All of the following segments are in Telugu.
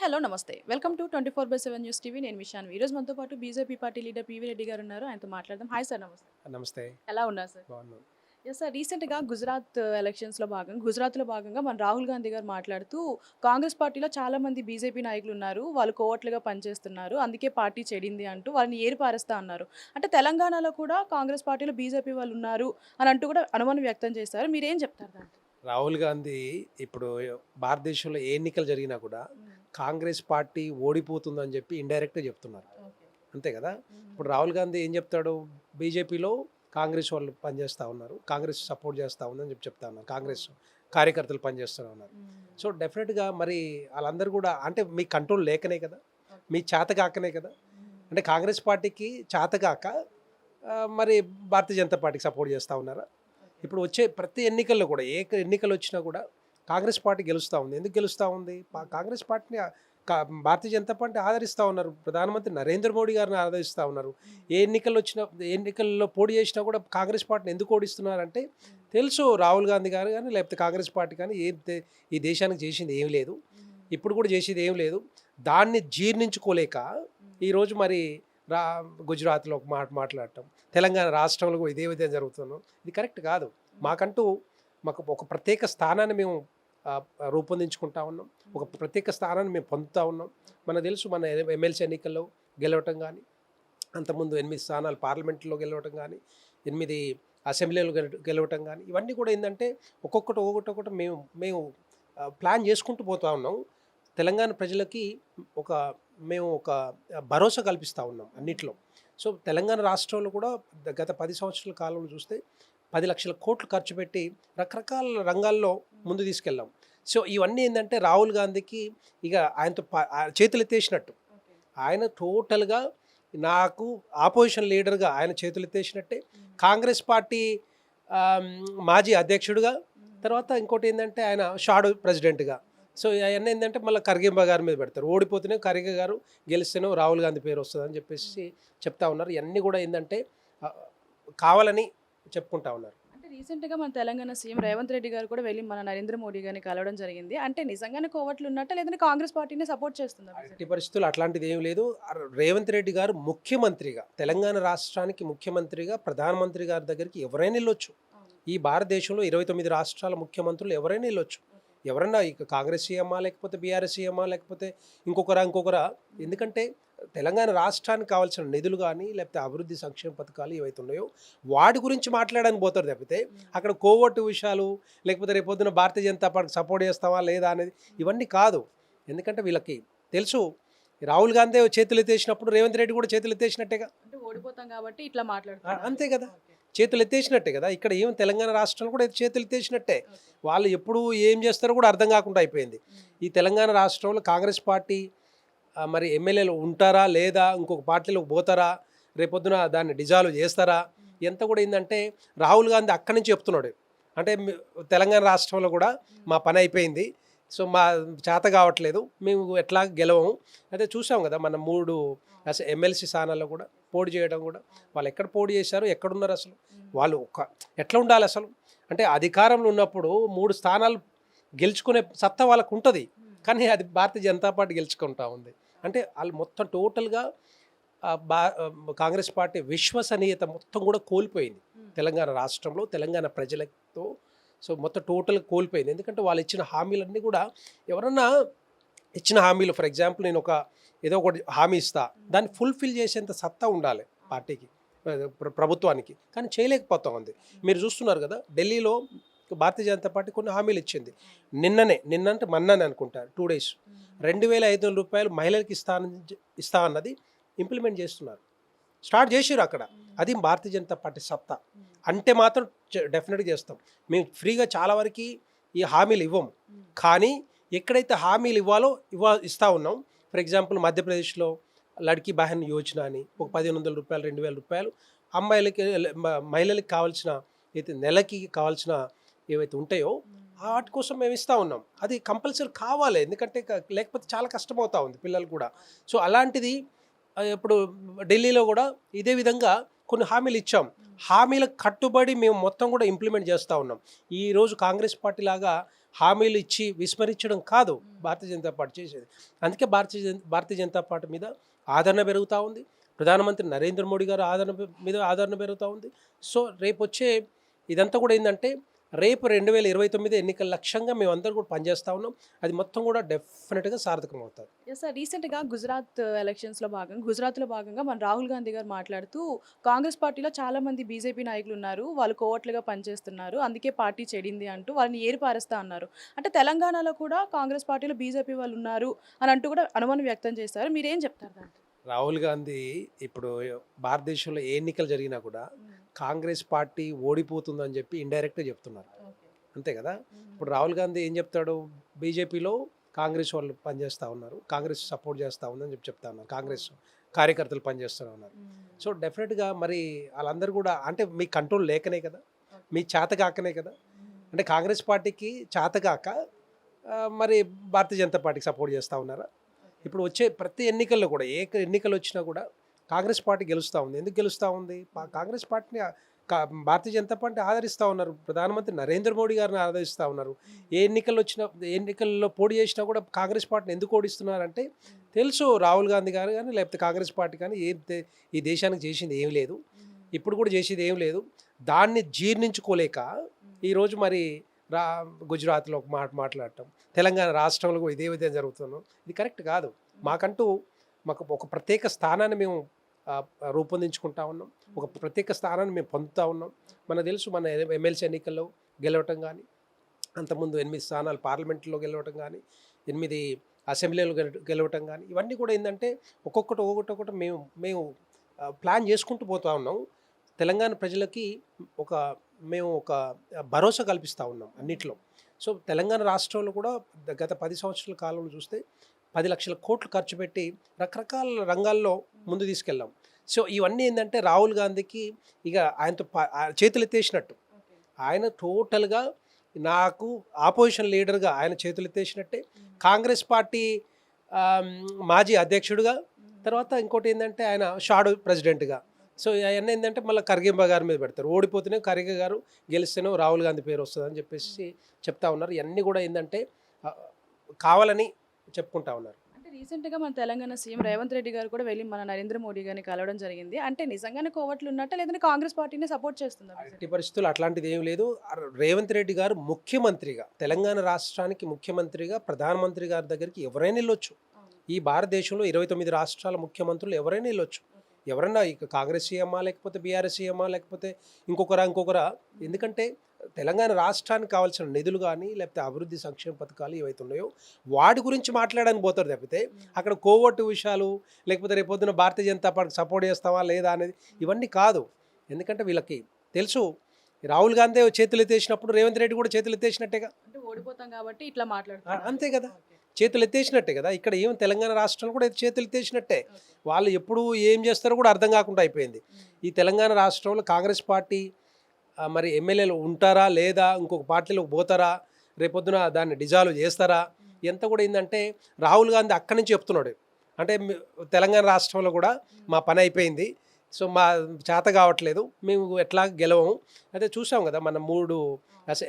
హలో నమస్తే. Welcome to 24/7 news TV. నేను విషాన్వి. ఈరోజు మనతో పాటు BJP party leader PV Reddy గారు ఉన్నారు. ఆయనతో మాట్లాడదాం. హాయ్ సార్, నమస్తే. నమస్తే. ఎలా ఉన్నారు సార్? బాగున్నాను. Yes sir. రీసెంట్‌గా గుజరాత్‌లో భాగంగా మన రాహుల్ గాంధీ గారు మాట్లాడుతూ కాంగ్రెస్ పార్టీలో చాలా మంది బీజేపీ నాయకులు ఉన్నారు. వాళ్ళు కోవట్లుగా పనిచేస్తున్నారు. అందుకే పార్టీ చెడింది అంటూ వాళ్ళని ఏరిపారేస్తా అన్నారు. అంటే తెలంగాణలో కూడా కాంగ్రెస్ పార్టీలో బీజేపీ వాళ్ళు ఉన్నారు అని అంటూ కూడా అనుమానం వ్యక్తం చేశారు. మీరేం చెప్తారు దానికి? రాహుల్ గాంధీ ఇప్పుడు భారతదేశంలో ఏ ఎన్నికలు జరిగినా కూడా కాంగ్రెస్ పార్టీ ఓడిపోతుందని చెప్పి ఇండైరెక్ట్‌గా చెప్తున్నారు. ఓకే. అంతే కదా! ఇప్పుడు రాహుల్ గాంధీ ఏం చెప్తాడు? బీజేపీలో కాంగ్రెస్ వాళ్ళు పనిచేస్తా ఉన్నారు. కాంగ్రెస్ సపోర్ట్ చేస్తా ఉందని చెప్పి చెప్తా ఉన్నారు. కాంగ్రెస్ కార్యకర్తలు పనిచేస్తూ ఉన్నారు. సో, డెఫినెట్‌గా మరి ఆళ్ళందరూ కూడా అంటే మీ కంట్రోల్ లేకనే కదా! మీ చేతగాకనే కదా! అంటే కాంగ్రెస్ పార్టీకి చేతగాక మరి భారతీయ జనతా పార్టీకి సపోర్ట్ చేస్తా ఉన్నారా? ఇప్పుడు వచ్చే ప్రతి ఎన్నికల్లో కూడా ఎన్నికలు వచ్చినా కూడా కాంగ్రెస్ పార్టీ గెలుస్తూ ఉంది. ఎందుకు గెలుస్తూ ఉంది? కాంగ్రెస్ పార్టీని భారతీయ జనతా పార్టీ ఆదరిస్తూ ఉన్నారు. ప్రధానమంత్రి నరేంద్ర మోడీ గారిని ఆదరిస్తూ ఉన్నారు. ఎన్నికల్లో పోటీ చేసినా కూడా కాంగ్రెస్ పార్టీని ఎందుకు ఓడిస్తున్నారంటే తెలుసు రాహుల్ గాంధీ గారు కానీ లేకపోతే కాంగ్రెస్ పార్టీ కానీ ఈ దేశానికి చేసింది ఏం లేదు, ఇప్పుడు కూడా చేసేది ఏం లేదు. దాన్ని జీర్ణించుకోలేక ఈరోజు మరి రా గుజరాత్లో ఒక మాట మాట్లాడటం, తెలంగాణ రాష్ట్రంలో కూడా ఇదే విధంగా జరుగుతున్నాం. ఇది కరెక్ట్ కాదు. మాకు ఒక ప్రత్యేక స్థానాన్ని మేము రూపొందించుకుంటా ఉన్నాం. ఒక ప్రత్యేక స్థానాన్ని మేము పొందుతూ ఉన్నాం. మనకు తెలుసు మన ఎమ్మెల్సీ ఎన్నికల్లో గెలవటం కానీ, అంతకుముందు 8 స్థానాలు పార్లమెంట్లో గెలవటం కానీ, 8 అసెంబ్లీలో గెలవటం కానీ, ఇవన్నీ కూడా ఏంటంటే ఒక్కొక్కటి మేము ప్లాన్ చేసుకుంటూ పోతూ ఉన్నాం. తెలంగాణ ప్రజలకి మేము ఒక భరోసా కల్పిస్తూ ఉన్నాం అన్నిట్లో. సో, తెలంగాణ రాష్ట్రంలో కూడా గత 10 సంవత్సరాల కాలంలో చూస్తే 10 లక్షల కోట్లు ఖర్చు పెట్టి రకరకాల రంగాల్లో ముందు తీసుకెళ్ళాం. సో, ఇవన్నీ ఏంటంటే రాహుల్ గాంధీకి ఇక ఆయనతో చేతులెత్తేసినట్టు. ఆయన టోటల్గా నాకు ఆపోజిషన్ లీడర్గా ఆయన చేతులెత్తేసినట్టే. కాంగ్రెస్ పార్టీ మాజీ అధ్యక్షుడిగా, తర్వాత ఇంకోటి ఏంటంటే ఆయన షాడో ప్రెసిడెంట్గా. సో, అవన్నీ ఏంటంటే మళ్ళీ ఖర్గే గారి మీద పెడతారు. ఓడిపోతేనే ఖర్గే గారు, గెలిస్తేనే రాహుల్ గాంధీ పేరు వస్తుందని చెప్పేసి చెప్తా ఉన్నారు. ఇవన్నీ కూడా ఏంటంటే కావాలని చెప్పుకుంటా ఉన్నారు. అంటే రీసెంట్‌గా మన తెలంగాణ సీఎం రేవంత్ రెడ్డి గారు కూడా వెళ్లి మన నరేంద్ర మోడీ గారిని కలవడం జరిగింది. అంటే నిజంగానే కోవట్లు ఉన్నట్టా? లేదంటే కాంగ్రెస్ పార్టీని సపోర్ట్ చేస్తుందా బీజేపీ? ఎట్టి పరిస్థితుల్లో అట్లాంటిది ఏం లేదు. రేవంత్ రెడ్డి గారు ముఖ్యమంత్రిగా, తెలంగాణ రాష్ట్రానికి ముఖ్యమంత్రిగా ప్రధానమంత్రి గారి దగ్గరికి ఎవరైనా వెళ్ళొచ్చు. అవును. ఈ భారతదేశంలో 29 రాష్ట్రాల ముఖ్యమంత్రులు ఎవరైనా వెళ్ళొచ్చు. ఎవరన్నా ఇక కాంగ్రెస్ సీఎమా, లేకపోతే బీఆర్ఎస్ సీఎమా, లేకపోతే ఇంకొకరా. ఎందుకంటే తెలంగాణ రాష్ట్రానికి కావాల్సిన నిధులు కానీ, లేకపోతే అభివృద్ధి సంక్షేమ పథకాలు ఏవైతే ఉన్నాయో వాటి గురించి మాట్లాడడానికి పోతారు తప్పితే అక్కడ కోవట్టు విషయాలు, లేకపోతే రేపొద్దున భారతీయ జనతా పార్టీకి సపోర్ట్ చేస్తావా లేదా అనేది ఇవన్నీ కాదు. ఎందుకంటే వీళ్ళకి తెలుసు రాహుల్ గాంధీ చేతులు ఎత్తేసినప్పుడు రేవంత్ రెడ్డి కూడా చేతులు ఎత్తేసినట్టేగా. అంటే ఓడిపోతాం కాబట్టి ఇట్లా మాట్లాడుతున్నారు. అంతే కదా, ఓకే. చేతులు ఎత్తేసినట్టే కదా. ఇక్కడ ఏం తెలంగాణ రాష్ట్రంలో కూడా చేతులు ఎత్తేసినట్టే. వాళ్ళు ఎప్పుడు ఏం చేస్తారో కూడా అర్థం కాకుండా అయిపోయింది. ఈ తెలంగాణ రాష్ట్రంలో కాంగ్రెస్ పార్టీ మరి ఎమ్మెల్యేలు ఉంటారా లేదా, ఇంకొక పార్టీలోకి పోతారా, రేపొద్దున దాన్ని డిజాల్వ్ చేస్తారా, ఎంత కూడా ఏంటంటే రాహుల్ గాంధీ అక్కడి నుంచి చెప్తున్నాడు. అంటే తెలంగాణ రాష్ట్రంలో కూడా మా పని అయిపోయింది, సో మా చేత కావట్లేదు, మేము ఎట్లా గెలవము. అయితే చూసాం కదా మన 3 ఎమ్మెల్సీ స్థానాల్లో కూడా పోటీ చేయడం కూడా. వాళ్ళు ఎక్కడ పోటీ చేశారు, ఎక్కడున్నారు అసలు, వాళ్ళు ఎట్లా ఉండాలి అసలు. అంటే అధికారంలో ఉన్నప్పుడు 3 స్థానాలు గెలుచుకునే సత్తా వాళ్ళకు ఉంటుంది, కానీ అది భారతీయ జనతా పార్టీ గెలుచుకుంటా ఉంది. అంటే వాళ్ళు మొత్తం టోటల్గా కాంగ్రెస్ పార్టీ విశ్వసనీయత మొత్తం కూడా కోల్పోయింది తెలంగాణ రాష్ట్రంలో, తెలంగాణ ప్రజలతో. సో మొత్తం టోటల్గా కోల్పోయింది. ఎందుకంటే వాళ్ళు ఇచ్చిన హామీలన్నీ కూడా ఎవరన్నా ఇచ్చిన హామీలు, ఫర్ ఎగ్జాంపుల్ నేను ఏదో ఒకటి హామీ ఇస్తా, దాన్ని ఫుల్ఫిల్ చేసేంత సత్తా ఉండాలి పార్టీకి, ప్రభుత్వానికి, కానీ చేయలేకపోతా ఉంది. మీరు చూస్తున్నారు కదా ఢిల్లీలో భారతీయ జనతా పార్టీ కొన్ని హామీలు ఇచ్చింది. నిన్నంటే మన్నానే అనుకుంటా 2 days 2,500 రూపాయలు మహిళలకు ఇస్తా అన్నది ఇంప్లిమెంట్ చేస్తున్నారు, స్టార్ట్ చేసిరు అక్కడ. అది భారతీయ జనతా పార్టీ సత్తా. అంటే మాత్రం డెఫినెట్గా చేస్తాం. మేము ఫ్రీగా చాలా వరకు ఈ హామీలు ఇవ్వం, కానీ ఎక్కడైతే హామీలు ఇవ్వాలో ఇస్తూ ఉన్నాం. ఫర్ ఎగ్జాంపుల్ మధ్యప్రదేశ్లో లడ్కీ బహన్ యోజన అని ఒక 1,500 రూపాయలు, 2,000 రూపాయలు అమ్మాయిలకి, మహిళలకి కావాల్సిన అయితే నెలకి కావాల్సిన ఏవైతే ఉంటాయో వాటి కోసం మేము ఇస్తూ ఉన్నాం. అది కంపల్సరీ కావాలి, ఎందుకంటే లేకపోతే చాలా కష్టమవుతూ ఉంది పిల్లలు కూడా. సో అలాంటిది ఇప్పుడు ఢిల్లీలో కూడా ఇదే విధంగా కొన్ని హామీలు ఇచ్చాం. హామీలకు కట్టుబడి మేము మొత్తం కూడా ఇంప్లిమెంట్ చేస్తూ ఉన్నాం. ఈరోజు కాంగ్రెస్ పార్టీ లాగా హామీలు ఇచ్చి విస్మరించడం కాదు భారతీయ జనతా పార్టీ చేసేది. అందుకే భారతీయ జనతా పార్టీ మీద ఆదరణ పెరుగుతూ ఉంది. ప్రధానమంత్రి నరేంద్ర మోడీ గారు మీద ఆదరణ పెరుగుతూ ఉంది. సో రేపు వచ్చే ఇదంతా కూడా ఏంటంటే రేపు 2029 ఎన్నికల లక్ష్యంగా మేమందరూ కూడా పనిచేస్తూ ఉన్నాం. అది మొత్తం కూడా డెఫినెట్గా సార్థకం అవుతుంది. ఎస్ సార్, రీసెంట్గా గుజరాత్లో భాగంగా మన రాహుల్ గాంధీ గారు మాట్లాడుతూ కాంగ్రెస్ పార్టీలో చాలామంది బీజేపీ నాయకులు ఉన్నారు, వాళ్ళు కోవట్లుగా పనిచేస్తున్నారు, అందుకే పార్టీ చెడింది అంటూ వాళ్ళని ఏరిపారేస్తా అన్నారు. అంటే తెలంగాణలో కూడా కాంగ్రెస్ పార్టీలో బీజేపీ వాళ్ళు ఉన్నారు అని అంటూ కూడా అనుమానం వ్యక్తం చేస్తారు. మీరేం చెప్తారు దాంట్లో? రాహుల్ గాంధీ ఇప్పుడు భారతదేశంలో ఏ ఎన్నికలు జరిగినా కూడా కాంగ్రెస్ పార్టీ ఓడిపోతుందని చెప్పి ఇండైరెక్ట్గా చెప్తున్నారు. అంతే కదా. ఇప్పుడు రాహుల్ గాంధీ ఏం చెప్తాడు, బీజేపీలో కాంగ్రెస్ వాళ్ళు పనిచేస్తూ ఉన్నారు, కాంగ్రెస్ సపోర్ట్ చేస్తూ ఉందని చెప్పి చెప్తా ఉన్నారు, కాంగ్రెస్ కార్యకర్తలు పనిచేస్తూ ఉన్నారు. సో డెఫినెట్గా మరి వాళ్ళందరూ కూడా అంటే మీ కంట్రోల్ లేకనే కదా, మీ చేతగాకనే కదా. అంటే కాంగ్రెస్ పార్టీకి చేతగాక మరి భారతీయ జనతా పార్టీకి సపోర్ట్ చేస్తూ ఉన్నారా? ఇప్పుడు వచ్చే ప్రతి ఎన్నికల్లో కూడా ఏ ఎన్నికలు వచ్చినా కూడా కాంగ్రెస్ పార్టీ గెలుస్తూ ఉంది. ఎందుకు గెలుస్తూ ఉంది? కాంగ్రెస్ పార్టీని భారతీయ జనతా పార్టీ ఆదరిస్తూ ఉన్నారు. ప్రధానమంత్రి నరేంద్ర మోడీ గారిని ఆదరిస్తూ ఉన్నారు. ఏ ఎన్నికల్లో పోటీ చేసినా కూడా కాంగ్రెస్ పార్టీని ఎందుకు ఓడిస్తున్నారంటే తెలుసు రాహుల్ గాంధీ గారు కానీ లేకపోతే కాంగ్రెస్ పార్టీ కానీ ఈ దేశానికి చేసింది ఏం లేదు, ఇప్పుడు కూడా చేసేది ఏం లేదు. దాన్ని జీర్ణించుకోలేక ఈరోజు మరి గుజరాత్లో ఒక మాట్లాడటం, తెలంగాణ రాష్ట్రంలో కూడా ఇదే విధంగా జరుగుతున్నాం. ఇది కరెక్ట్ కాదు. మాకు ఒక ప్రత్యేక స్థానాన్ని మేము రూపొందించుకుంటా ఉన్నాం, ఒక ప్రత్యేక స్థానాన్ని మేము పొందుతూ ఉన్నాం. మనకు తెలుసు మన ఎమ్మెల్సీ ఎన్నికల్లో గెలవటం కానీ, అంతకుముందు 8 స్థానాలు పార్లమెంట్లో గెలవటం కానీ, 8 అసెంబ్లీలో గెలవటం కానీ, ఇవన్నీ కూడా ఏంటంటే ఒక్కొక్కటి మేము ప్లాన్ చేసుకుంటూ పోతూ ఉన్నాం. తెలంగాణ ప్రజలకి మేము ఒక భరోసా కల్పిస్తూ ఉన్నాం అన్నిట్లో. సో తెలంగాణ రాష్ట్రంలో కూడా గత 10 సంవత్సరాల కాలంలో చూస్తే 10 లక్షల కోట్లు ఖర్చు పెట్టి రకరకాల రంగాల్లో ముందు తీసుకెళ్ళాం. సో ఇవన్నీ ఏంటంటే రాహుల్ గాంధీకి ఇక ఆయనతో చేతులు ఎత్తేసినట్టు. ఆయన టోటల్గా నాకు ఆపోజిషన్ లీడర్గా ఆయన చేతులు ఎత్తేసినట్టే. కాంగ్రెస్ పార్టీ మాజీ అధ్యక్షుడిగా, తర్వాత ఇంకోటి ఏంటంటే ఆయన షాడో ప్రెసిడెంట్గా. సో అవన్నీ ఏంటంటే మళ్ళీ ఖర్గే గారి మీద పెడతారు. ఓడిపోతేనే ఖర్గే గారు, గెలిస్తేనే రాహుల్ గాంధీ పేరు వస్తుందని చెప్పేసి చెప్తా ఉన్నారు. ఇవన్నీ కూడా ఏంటంటే కావాలని చెప్పుకుంటా ఉన్నారు. అంటే రీసెంట్గా మన తెలంగాణ సీఎం రేవంత్ రెడ్డి గారు కూడా వెళ్ళి మన నరేంద్ర మోడీ గారిని కలవడం జరిగింది. అంటే నిజంగానే కోవట్లు ఉన్నట్ట, లేదంటే కాంగ్రెస్ పార్టీని సపోర్ట్ చేస్తుందా? ఎట్టి పరిస్థితులు అట్లాంటిది ఏం లేదు. రేవంత్ రెడ్డి గారు ముఖ్యమంత్రిగా, తెలంగాణ రాష్ట్రానికి ముఖ్యమంత్రిగా ప్రధానమంత్రి గారి దగ్గరికి ఎవరైనా వెళ్ళొచ్చు. ఈ భారతదేశంలో 29 రాష్ట్రాల ముఖ్యమంత్రులు ఎవరైనా వెళ్ళొచ్చు. ఎవరన్నా ఇక కాంగ్రెస్ సీఎమా, లేకపోతే బీఆర్ఎస్ సీఎమా, లేకపోతే ఇంకొకరా. ఎందుకంటే తెలంగాణ రాష్ట్రానికి కావాల్సిన నిధులు కానీ లేకపోతే అభివృద్ధి సంక్షేమ పథకాలు ఏవైతే ఉన్నాయో వాటి గురించి మాట్లాడడానికి పోతారు తప్పితే అక్కడ కోవట్టు విషయాలు, లేకపోతే రేపొద్దున భారతీయ జనతా పార్టీకి సపోర్ట్ చేస్తావా లేదా అనేది ఇవన్నీ కాదు. ఎందుకంటే వీళ్ళకి తెలుసు రాహుల్ గాంధీ చేతులు ఎత్తేసినప్పుడు రేవంత్ రెడ్డి కూడా చేతులు ఎత్తేసినట్టేగా. అంటే ఓడిపోతాం కాబట్టి ఇట్లా మాట్లాడుతున్నారు. అంతే కదా, చేతులు ఎత్తేసినట్టే కదా. ఇక్కడ ఏం తెలంగాణ రాష్ట్రంలో కూడా చేతులు ఎత్తేసినట్టే. వాళ్ళు ఎప్పుడు ఏం చేస్తారో కూడా అర్థం కాకుండా అయిపోయింది. ఈ తెలంగాణ రాష్ట్రంలో కాంగ్రెస్ పార్టీ మరి ఎమ్మెల్యేలు ఉంటారా లేదా, ఇంకొక పార్టీలోకి పోతారా, రేపొద్దున దాన్ని డిజాల్వ్ చేస్తారా, ఎంత కూడా ఏంటంటే రాహుల్ గాంధీ అక్కడి నుంచి చెప్తున్నాడు. అంటే తెలంగాణ రాష్ట్రంలో కూడా మా పని అయిపోయింది, సో మా చేత కావట్లేదు, మేము ఎట్లా గెలవము. అయితే చూసాం కదా మన 3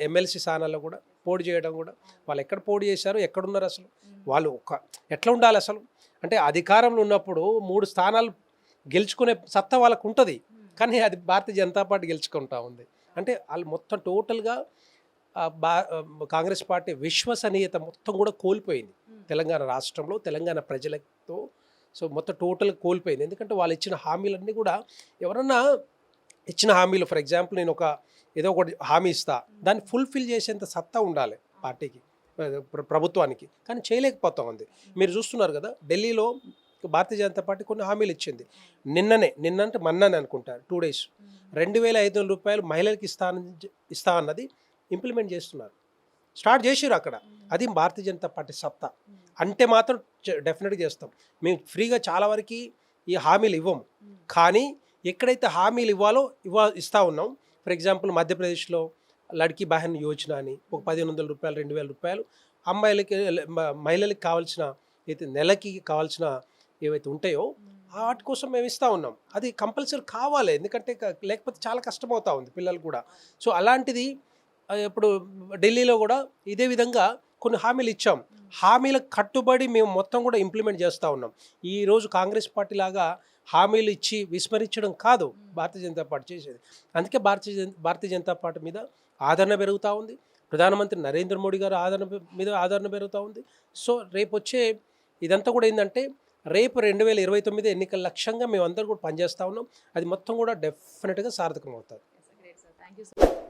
ఎమ్మెల్సీ స్థానాల్లో కూడా పోటీ చేయడం కూడా. వాళ్ళు ఎక్కడ పోటీ చేశారు, ఎక్కడున్నారు అసలు, వాళ్ళు ఎట్లా ఉండాలి అసలు. అంటే అధికారంలో ఉన్నప్పుడు 3 స్థానాలు గెలుచుకునే సత్తా వాళ్ళకు ఉంటుంది, కానీ అది భారతీయ జనతా పార్టీ గెలుచుకుంటా ఉంది. అంటే వాళ్ళు మొత్తం టోటల్గా కాంగ్రెస్ పార్టీ విశ్వసనీయత మొత్తం కూడా కోల్పోయింది తెలంగాణ రాష్ట్రంలో, తెలంగాణ ప్రజలతో. సో మొత్తం టోటల్గా కోల్పోయింది. ఎందుకంటే వాళ్ళు ఇచ్చిన హామీలన్నీ కూడా ఎవరన్నా ఇచ్చిన హామీలు, ఫర్ ఎగ్జాంపుల్ నేను ఏదో ఒకటి హామీ ఇస్తా, దాన్ని ఫుల్ఫిల్ చేసేంత సత్తా ఉండాలి పార్టీకి, ప్రభుత్వానికి, కానీ చేయలేకపోతా ఉంది. మీరు చూస్తున్నారు కదా ఢిల్లీలో భారతీయ జనతా పార్టీ కొన్ని హామీలు ఇచ్చింది. నిన్నంటే మన్నానే అనుకుంటా 2 days 2500 రూపాయలు మహిళలకు ఇస్తా అన్నది ఇంప్లిమెంట్ చేస్తున్నారు, స్టార్ట్ చేసిరు అక్కడ. అది భారతీయ జనతా పార్టీ సత్తా. అంటే మాత్రం డెఫినెట్గా చేస్తాం. మేము ఫ్రీగా చాలా వరకు ఈ హామీలు ఇవ్వము, కానీ ఎక్కడైతే హామీలు ఇవ్వాలో ఇస్తూ ఉన్నాం. ఫర్ ఎగ్జాంపుల్ మధ్యప్రదేశ్లో లడ్కీ బహన్ యోజన అని ఒక 1500 రూపాయలు, 2000 రూపాయలు మహిళలకు కావాల్సిన అయితే నెలకి కావాల్సిన ఏవైతే ఉంటాయో వాటి కోసం మేము ఇస్తూ ఉన్నాం. అది కంపల్సరీ కావాలి, ఎందుకంటే లేకపోతే చాలా కష్టమవుతా ఉంది పిల్లలు కూడా. సో అలాంటిది ఇప్పుడు ఢిల్లీలో కూడా ఇదే విధంగా కొన్ని హామీలు ఇచ్చాం. హామీలకు కట్టుబడి మేము మొత్తం కూడా ఇంప్లిమెంట్ చేస్తూ ఉన్నాం. ఈరోజు కాంగ్రెస్ పార్టీ లాగా హామీలు ఇచ్చి విస్మరించడం కాదు భారతీయ జనతా పార్టీ చేసేది. అందుకే భారతీయ జనతా పార్టీ మీద ఆదరణ పెరుగుతూ ఉంది. ప్రధానమంత్రి నరేంద్ర మోడీ గారు ఆదరణ పెరుగుతూ ఉంది. సో రేపు వచ్చే ఇదంతా కూడా ఏంటంటే రేపు 2029 ఎన్నికల లక్ష్యంగా మేమందరూ కూడా పనిచేస్తూ ఉన్నాం. అది మొత్తం కూడా డెఫినెట్గా సార్థకం అవుతుంది. Thank you sir.